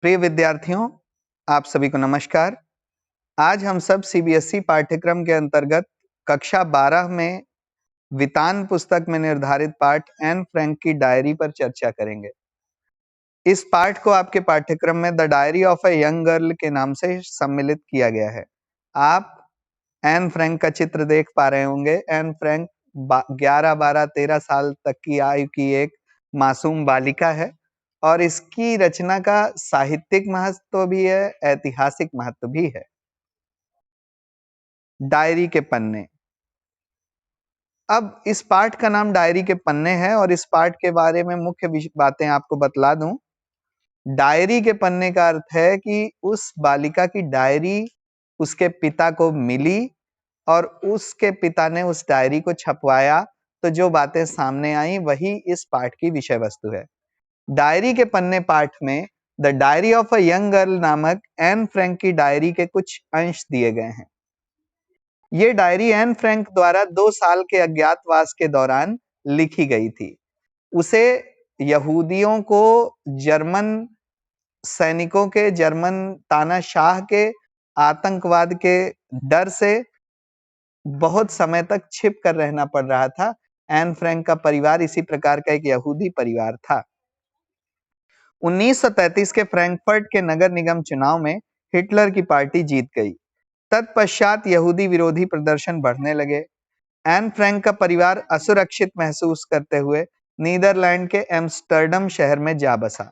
प्रिय विद्यार्थियों, आप सभी को नमस्कार। आज हम सब सीबीएसई पाठ्यक्रम के अंतर्गत कक्षा 12 में वितान पुस्तक में निर्धारित पाठ एन फ्रैंक की डायरी पर चर्चा करेंगे। इस पाठ को आपके पाठ्यक्रम में the diary of a young girl के नाम से सम्मिलित किया गया है। आप एन फ्रैंक का चित्र देख पा रहे होंगे। एन फ्रैंक 11, 12, 13 साल तक की आयु की एक मासूम बालिका है और इसकी रचना का साहित्यिक महत्व भी है, ऐतिहासिक महत्व भी है। डायरी के पन्ने। अब इस पाठ का नाम डायरी के पन्ने है और इस पाठ के बारे में मुख्य बातें आपको बतला दूं। डायरी के पन्ने का अर्थ है कि उस बालिका की डायरी उसके पिता को मिली और उसके पिता ने उस डायरी को छपवाया, तो जो बातें सामने आई वही इस पाठ की विषय वस्तु है। डायरी के पन्ने पाठ में the diary of a young girl नामक एन फ्रैंक की डायरी के कुछ अंश दिए गए हैं। ये डायरी एन फ्रैंक द्वारा 2 साल के अज्ञातवास के दौरान लिखी गई थी। उसे यहूदियों को जर्मन सैनिकों के, जर्मन तानाशाह के आतंकवाद के डर से बहुत समय तक छिप कर रहना पड़ रहा था। एन फ्रैंक का परिवार इसी प्रकार का एक यहूदी परिवार था। 1933 के फ्रैंकफर्ट के नगर निगम चुनाव में हिटलर की पार्टी जीत गई। तत्पश्चात यहूदी विरोधी प्रदर्शन बढ़ने लगे। एन फ्रैंक का परिवार असुरक्षित महसूस करते हुए नीदरलैंड के एम्स्टर्डम शहर में जा बसा।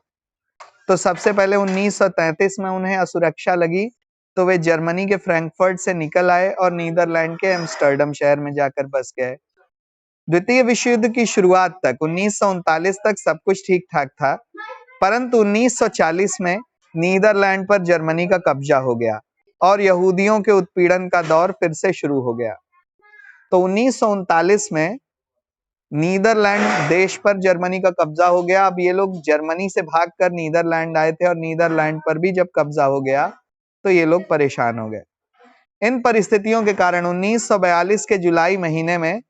तो सबसे पहले 1933 में उन्हें असुरक्षा लगी, तो वे जर्मनी के फ्रैंकफर्ट से निकल आए और नीदरलैंड के एम्स्टर्डम शहर में जाकर बस गए। द्वितीय विश्व युद्ध की शुरुआत तक 1939 तक सब कुछ ठीक ठाक था, परंतु 1940 में नीदरलैंड पर जर्मनी का कब्जा हो गया और यहूदियों के उत्पीड़न का दौर फिर से शुरू हो गया। तो 1939 में नीदरलैंड देश पर जर्मनी का कब्जा हो गया। अब ये लोग जर्मनी से भागकर नीदरलैंड आए थे और नीदरलैंड पर भी जब कब्जा हो गया तो ये लोग परेशान हो गए। इन परिस्थितियों के कारण 1942 के जुलाई महीने में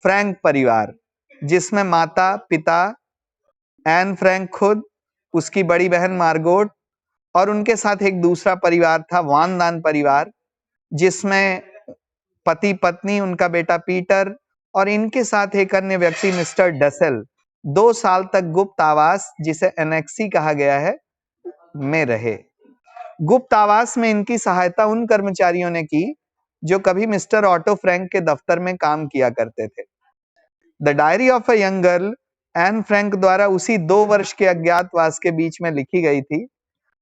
फ्रैंक परिवार, जिसमें माता, पिता, एन फ्रैंक खुद, उसकी बड़ी बहन मार्गोट और उनके साथ एक दूसरा परिवार था, वान दान परिवार, जिसमें पति पत्नी, उनका बेटा पीटर और इनके साथ एक अन्य व्यक्ति मिस्टर डसेल 2 साल तक गुप्त आवास, जिसे एनेक्सी कहा गया है, में रहे। गुप्त आवास में इनकी सहायता उन कर्मचारियों ने की जो कभी मिस्टर ऑटो फ्रैंक के दफ्तर में काम किया करते थे। The diary of a young girl Anne Frank द्वारा उसी 2 वर्ष के अज्ञातवास के बीच में लिखी गई थी।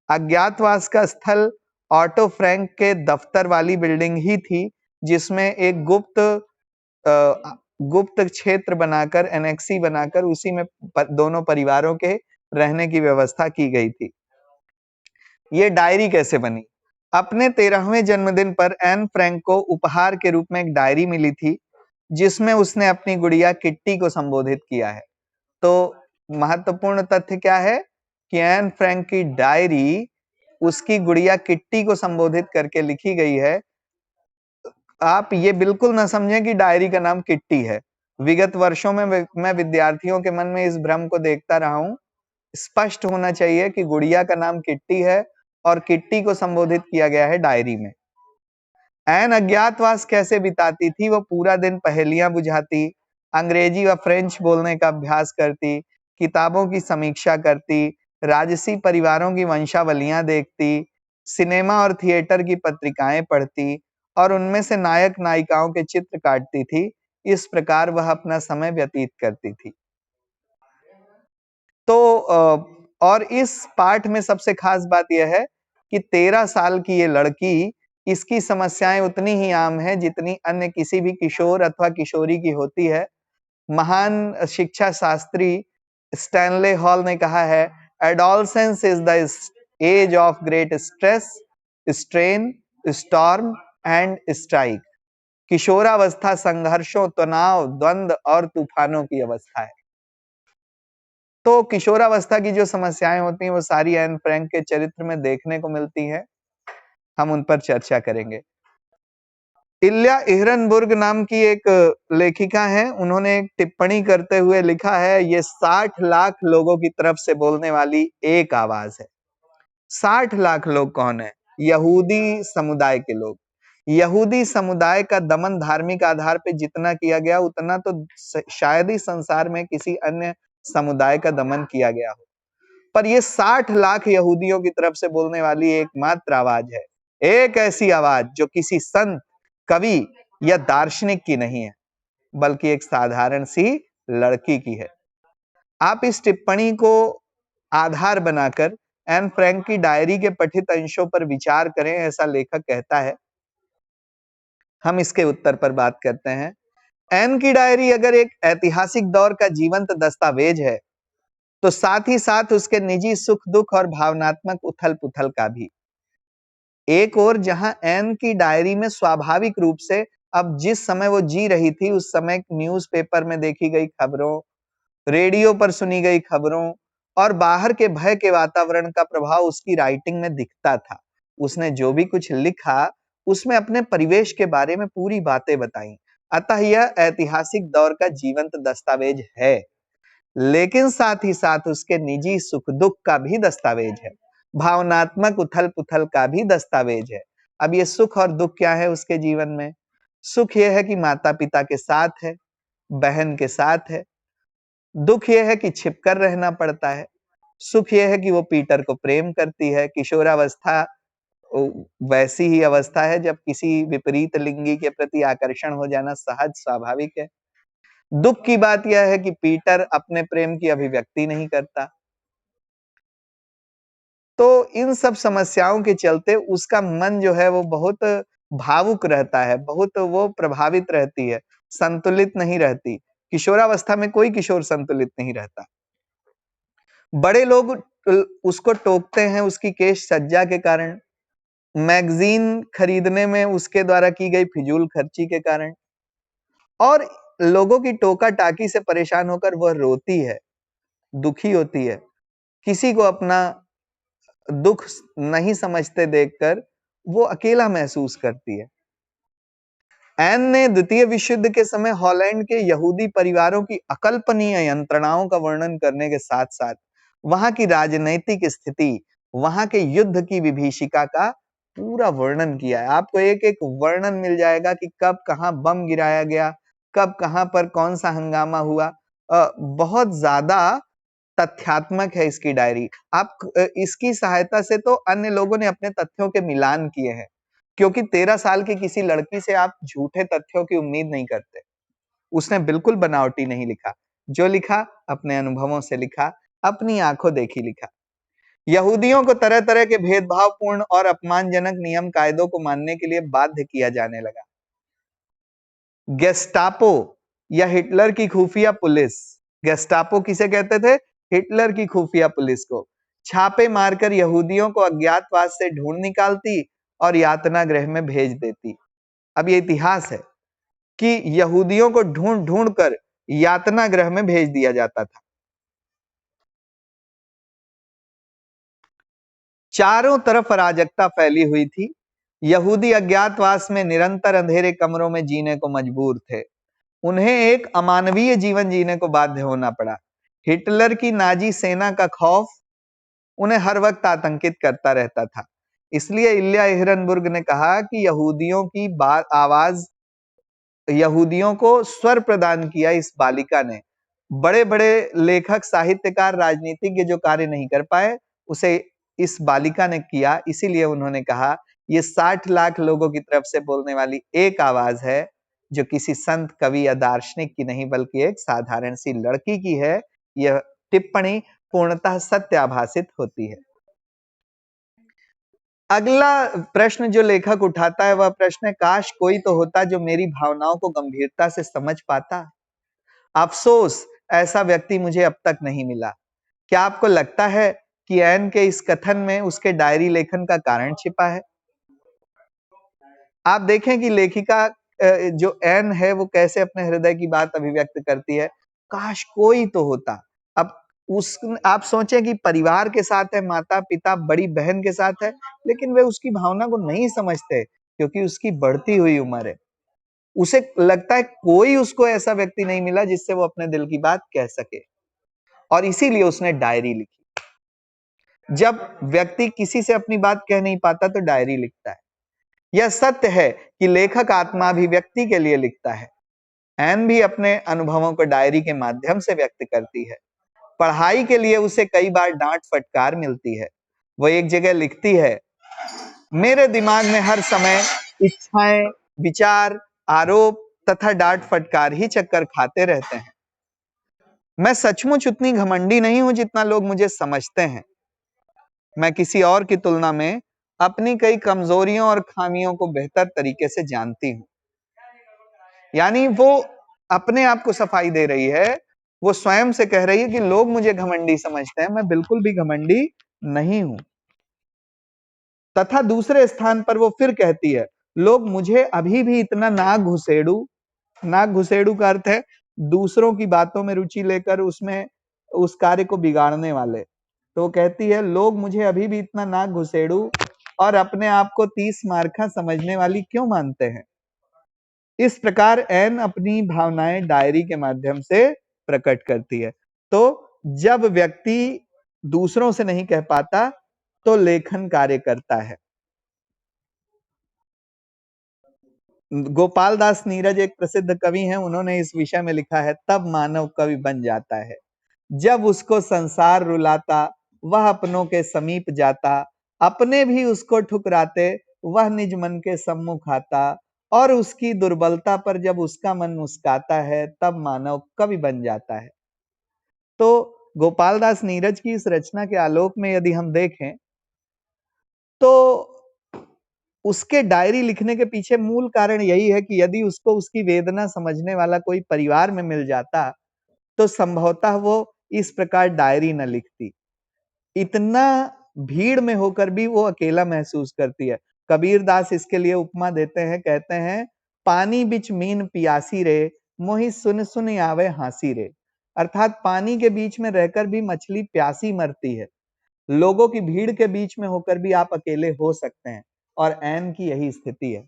अज्ञातवास का स्थल ऑटो फ्रैंक के दफ्तर वाली बिल्डिंग ही थी, जिसमें एक गुप्त क्षेत्र बनाकर, एनेक्सी बनाकर उसी में दोनों परिवारों के रहने की व्यवस्था की गई थी। ये डायरी कैसे बनी? अपने 13वें जन्मदिन पर एन फ्रैंक को उपहार के रूप में एक डायरी मिली थी, जिसमें उसने अपनी गुड़िया किट्टी को संबोधित किया है। तो महत्वपूर्ण तथ्य क्या है कि एन फ्रैंक की डायरी उसकी गुड़िया किट्टी को संबोधित करके लिखी गई है। आप ये बिल्कुल ना समझें कि डायरी का नाम किट्टी है। विगत वर्षों में मैं विद्यार्थियों के मन में इस भ्रम को देखता रहा हूं। स्पष्ट होना चाहिए कि गुड़िया का नाम किट्टी है और किट्टी को संबोधित किया गया है डायरी में। एन अज्ञातवास कैसे बिताती थी? वो पूरा दिन पहेलियां बुझाती, अंग्रेजी व फ्रेंच बोलने का अभ्यास करती, किताबों की समीक्षा करती, राजसी परिवारों की वंशावलियां देखती, सिनेमा और थिएटर की पत्रिकाएं पढ़ती और उनमें से नायक नायिकाओं के चित्र काटती थी। इस प्रकार वह अपना समय व्यतीत करती थी। तो और इस पाठ में सबसे खास बात यह है कि 13 साल की ये लड़की, इसकी समस्याएं उतनी ही आम है जितनी अन्य किसी भी किशोर अथवा किशोरी की होती है। महान शिक्षा शास्त्री स्टैनले हॉल ने कहा है, adolescence is the age of great stress, strain, storm and strike. किशोरावस्था संघर्षों, तनाव, द्वंद्व और तूफानों की अवस्था है। तो किशोरावस्था की जो समस्याएं होती हैं वो सारी एन फ्रैंक के चरित्र में देखने को मिलती हैं। हम उन पर चर्चा करेंगे। इल्या इहरनबुर्ग नाम की एक लेखिका है। उन्होंने एक टिप्पणी करते हुए लिखा है, ये 60 लाख लोगों की तरफ से बोलने वाली एक आवाज है। 60 लाख लोग कौन है? यहूदी समुदाय के लोग। यहूदी समुदाय का दमन धार्मिक आधार पे जितना किया गया उतना तो शायद ही संसार में किसी अन्य समुदाय का दमन किया गया हो। पर ये 60 लाख यहूदियों की तरफ से बोलने वाली एकमात्र आवाज है, एक ऐसी आवाज जो किसी संत, कवि या दार्शनिक की नहीं है, बल्कि एक साधारण सी लड़की की है। आप इस टिप्पणी को आधार बनाकर एन फ्रैंक की डायरी के पठित अंशों पर विचार करें, ऐसा लेखक कहता है। हम इसके उत्तर पर बात करते हैं। एन की डायरी अगर एक ऐतिहासिक दौर का जीवंत दस्तावेज है, तो साथ ही साथ उसके निजी सुख दुख और भावनात्मक उथल पुथल का भी। एक और जहां एन की डायरी में स्वाभाविक रूप से अब जिस समय वो जी रही थी उस समय न्यूज़पेपर में देखी गई खबरों, रेडियो पर सुनी गई खबरों और बाहर के भय के वातावरण का प्रभाव उसकी राइटिंग में दिखता था। उसने जो भी कुछ लिखा उसमें अपने परिवेश के बारे में पूरी बातें बताई। अतः यह ऐतिहासिक दौर का जीवंत दस्तावेज है, लेकिन साथ ही साथ उसके निजी सुख दुख का भी दस्तावेज है, भावनात्मक उथल पुथल का भी दस्तावेज है। अब ये सुख और दुख क्या है उसके जीवन में? सुख यह है कि माता पिता के साथ है, बहन के साथ है। दुख यह है कि छिपकर रहना पड़ता है। सुख यह है कि वो पीटर को प्रेम करती है। किशोरावस्था वैसी ही अवस्था है जब किसी विपरीत लिंगी के प्रति आकर्षण हो जाना सहज स्वाभाविक है। दुख की बात यह है कि पीटर अपने प्रेम की अभिव्यक्ति नहीं करता। तो इन सब समस्याओं के चलते उसका मन जो है वो बहुत भावुक रहता है, बहुत वो प्रभावित रहती है, संतुलित नहीं रहती। किशोरावस्था में कोई किशोर संतुलित नहीं रहता। बड़े लोग उसको टोकते हैं उसकी केश सज्जा के कारण, मैगजीन खरीदने में उसके द्वारा की गई फिजूल खर्ची के कारण, और लोगों की टोका टाकी से परेशान होकर वह रोती है, दुखी होती है। किसी को अपना दुख नहीं समझते देखकर वो अकेला महसूस करती है। एन ने द्वितीय विश्व युद्ध के समय हॉलैंड के यहूदी परिवारों की अकल्पनीय यंत्रणाओं का वर्णन करने के साथ साथ वहां की राजनैतिक स्थिति, वहां के युद्ध की विभीषिका का पूरा वर्णन किया है। आपको एक एक वर्णन मिल जाएगा कि कब कहां बम गिराया गया, कब कहां पर कौन सा हंगामा हुआ। बहुत ज्यादा तथ्यात्मक है इसकी डायरी। आप इसकी सहायता से तो अन्य लोगों ने अपने तथ्यों के मिलान किए हैं, क्योंकि 13 साल की किसी लड़की से आप झूठे तथ्यों की उम्मीद नहीं करते। उसने बिल्कुल बनावटी नहीं लिखा, जो लिखा अपने अनुभवों से लिखा, अपनी आंखों देखी लिखा। यहूदियों को तरह तरह के भेदभावपूर्ण और अपमानजनक नियम कायदों को मानने के लिए बाध्य किया जाने लगा। गेस्टापो या हिटलर की खुफिया पुलिस, गेस्टापो किसे कहते थे? हिटलर की खुफिया पुलिस को। छापे मारकर यहूदियों को अज्ञातवास से ढूंढ निकालती और यातना गृह में भेज देती। अब ये इतिहास है कि यहूदियों को ढूंढ ढूंढ कर यातना गृह में भेज दिया जाता था। चारों तरफ अराजकता फैली हुई थी। यहूदी अज्ञातवास में निरंतर अंधेरे कमरों में जीने को मजबूर थे। उन्हें एक अमानवीय जीवन जीने को बाध्य होना पड़ा। हिटलर की नाजी सेना का खौफ उन्हें हर वक्त आतंकित करता रहता था। इसलिए इल्या एहरनबुर्ग ने कहा कि यहूदियों की आवाज, यहूदियों को स्वर प्रदान किया इस बालिका ने। बड़े बड़े लेखक, साहित्यकार, राजनीतिज्ञ जो कार्य नहीं कर पाए उसे इस बालिका ने किया। इसीलिए उन्होंने कहा ये 60 लाख लोगों की तरफ से बोलने वाली एक आवाज है जो किसी संत, कवि या दार्शनिक की नहीं बल्कि एक साधारण सी लड़की की है। यह टिप्पणी पूर्णतः सत्य आभासित होती है। अगला प्रश्न जो लेखक उठाता है वह प्रश्न है, काश कोई तो होता जो मेरी भावनाओं को गंभीरता से समझ पाता। अफसोस ऐसा व्यक्ति मुझे अब तक नहीं मिला। क्या आपको लगता है कि एन के इस कथन में उसके डायरी लेखन का कारण छिपा है? आप देखें कि लेखिका जो एन है वो कैसे अपने हृदय की बात अभिव्यक्त करती है, काश कोई तो होता। अब उस आप सोचें कि परिवार के साथ है, माता पिता बड़ी बहन के साथ है, लेकिन वे उसकी भावना को नहीं समझते क्योंकि उसकी बढ़ती हुई उम्र है। उसे लगता है कोई उसको ऐसा व्यक्ति नहीं मिला जिससे वो अपने दिल की बात कह सके, और इसीलिए उसने डायरी लिखी। जब व्यक्ति किसी से अपनी बात कह नहीं पाता तो डायरी लिखता है। यह सत्य है कि लेखक आत्मा अभिव्यक्ति के लिए लिखता है। एन भी अपने अनुभवों को डायरी के माध्यम से व्यक्त करती है। पढ़ाई के लिए उसे कई बार डांट फटकार मिलती है। वो एक जगह लिखती है, मेरे दिमाग में हर समय इच्छाएं, विचार, आरोप तथा डांट फटकार ही चक्कर खाते रहते हैं। मैं सचमुच उतनी घमंडी नहीं हूं जितना लोग मुझे समझते हैं। मैं किसी और की तुलना में अपनी कई कमजोरियों और खामियों को बेहतर तरीके से जानती हूं। यानी वो अपने आप को सफाई दे रही है। वो स्वयं से कह रही है कि लोग मुझे घमंडी समझते हैं, मैं बिल्कुल भी घमंडी नहीं हूं। तथा दूसरे स्थान पर वो फिर कहती है, लोग मुझे अभी भी इतना नाक घुसेड़ू का अर्थ है दूसरों की बातों में रुचि लेकर उसमें उस कार्य को बिगाड़ने वाले। तो वो कहती है, लोग मुझे अभी भी इतना नाक घुसेड़ू और अपने आप को 30 मार्का समझने वाली क्यों मानते हैं। इस प्रकार एन अपनी भावनाएं डायरी के माध्यम से प्रकट करती है। तो जब व्यक्ति दूसरों से नहीं कह पाता तो लेखन कार्य करता है। गोपाल दास नीरज एक प्रसिद्ध कवि हैं, उन्होंने इस विषय में लिखा है, तब मानव कवि बन जाता है जब उसको संसार रुलाता वह अपनों के समीप जाता, अपने भी उसको ठुकराते वह निज मन के सम्मुख आता, और उसकी दुर्बलता पर जब उसका मन मुस्काता है तब मानव कवि बन जाता है। तो गोपाल दास नीरज की इस रचना के आलोक में यदि हम देखें तो उसके डायरी लिखने के पीछे मूल कारण यही है कि यदि उसको उसकी वेदना समझने वाला कोई परिवार में मिल जाता तो संभवतः वो इस प्रकार डायरी न लिखती। इतना भीड़ में होकर भी वो अकेला महसूस करती है। कबीर दास इसके लिए उपमा देते हैं, कहते हैं, पानी बिच मीन पियासी रे, मोहि सुन सुन आवे हंसी रे। अर्थात पानी के बीच में रहकर भी मछली प्यासी मरती है। लोगों की भीड़ के बीच में होकर भी आप अकेले हो सकते हैं, और एन की यही स्थिति है।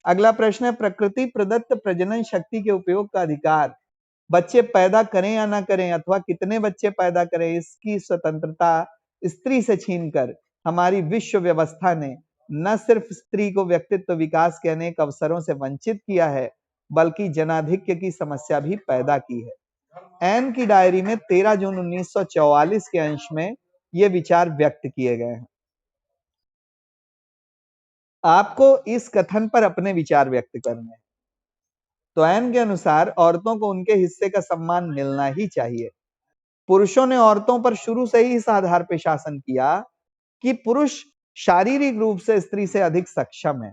अगला प्रश्न है, प्रकृति प्रदत्त प्रजनन शक्ति के उपयोग का अधिकार। बच्चे पैदा करें या ना करें अथवा कितने बच्चे पैदा करें, इसकी स्वतंत्रता स्त्री से छीनकर हमारी विश्व व्यवस्था ने न सिर्फ स्त्री को व्यक्तित्व विकास के अनेक अवसरों से वंचित किया है, बल्कि जनाधिक्य की समस्या भी पैदा की है। एन की डायरी में 13 जून 1944 के अंश में ये विचार व्यक्त किए गए हैं। आपको इस कथन पर अपने विचार व्यक्त करने हैं। तो एन के अनुसार औरतों को उनके हिस्से का सम्मान मिलना ही चाहिए। पुरुषों ने औरतों पर शुरू से ही इस आधार पर शासन किया कि पुरुष शारीरिक रूप से स्त्री से अधिक सक्षम है।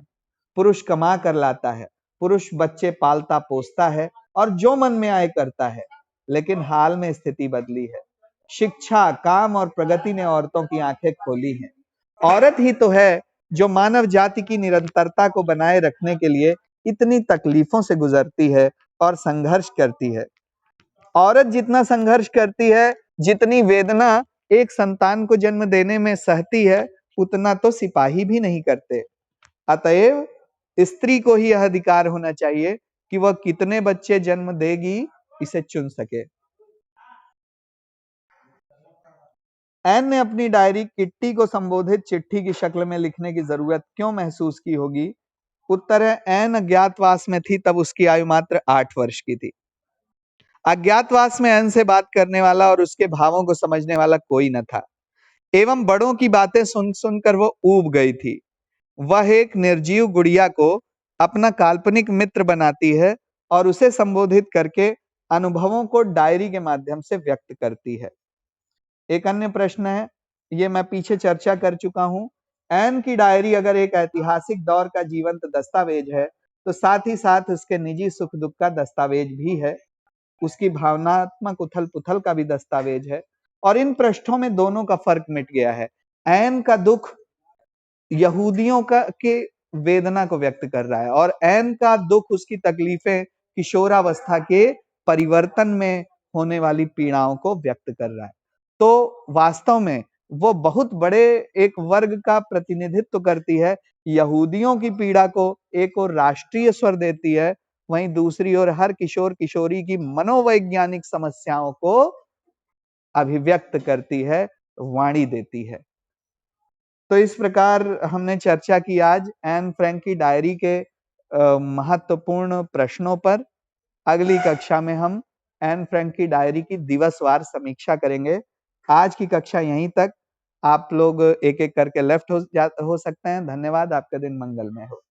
पुरुष कमा कर लाता है, पुरुष बच्चे पालता पोसता है और जो मन में आए करता है। लेकिन हाल में स्थिति बदली है। शिक्षा, काम और प्रगति ने औरतों की आंखें खोली हैं। औरत ही तो है जो मानव जाति की निरंतरता को बनाए रखने के लिए इतनी तकलीफों से गुजरती है और संघर्ष करती है। औरत जितना संघर्ष करती है, जितनी वेदना एक संतान को जन्म देने में सहती है, उतना तो सिपाही भी नहीं करते। अतएव स्त्री को ही यह अधिकार होना चाहिए कि वह कितने बच्चे जन्म देगी इसे चुन सके। एन ने अपनी डायरी किट्टी को संबोधित चिट्ठी की शक्ल में लिखने की जरूरत क्यों महसूस की होगी? उत्तर है, एन अज्ञातवास में थी तब उसकी आयु मात्र 8 वर्ष की थी। अज्ञातवास में एन से बात करने वाला और उसके भावों को समझने वाला कोई न था, एवं बड़ों की बातें सुन सुनकर वो ऊब गई थी। वह एक निर्जीव गुड़िया को अपना काल्पनिक मित्र बनाती है और उसे संबोधित करके अनुभवों को डायरी के माध्यम से व्यक्त करती है। एक अन्य प्रश्न है, ये मैं पीछे चर्चा कर चुका हूं। एन की डायरी अगर एक ऐतिहासिक दौर का जीवंत दस्तावेज है तो साथ ही साथ उसके निजी सुख दुख का दस्तावेज भी है, उसकी भावनात्मक उथल पुथल का भी दस्तावेज है। और इन पृष्ठों में दोनों का फर्क मिट गया है। एन का दुख यहूदियों का के वेदना को व्यक्त कर रहा है और एन का दुख उसकी तकलीफें किशोरावस्था के परिवर्तन में होने वाली पीड़ाओं को व्यक्त कर रहा है। तो वास्तव में वो बहुत बड़े एक वर्ग का प्रतिनिधित्व करती है। यहूदियों की पीड़ा को एक और राष्ट्रीय स्वर देती है, वहीं दूसरी ओर हर किशोर किशोरी की मनोवैज्ञानिक समस्याओं को अभिव्यक्त करती है। वाणी देती है। तो इस प्रकार हमने चर्चा की आज एन फ्रैंक की डायरी के महत्वपूर्ण प्रश्नों पर। अगली कक्षा में हम एन फ्रैंक की डायरी की दिवसवार समीक्षा करेंगे। आज की कक्षा यहीं तक। आप लोग एक-एक करके लेफ्ट हो सकते हैं। धन्यवाद। आपका दिन मंगलमय हो।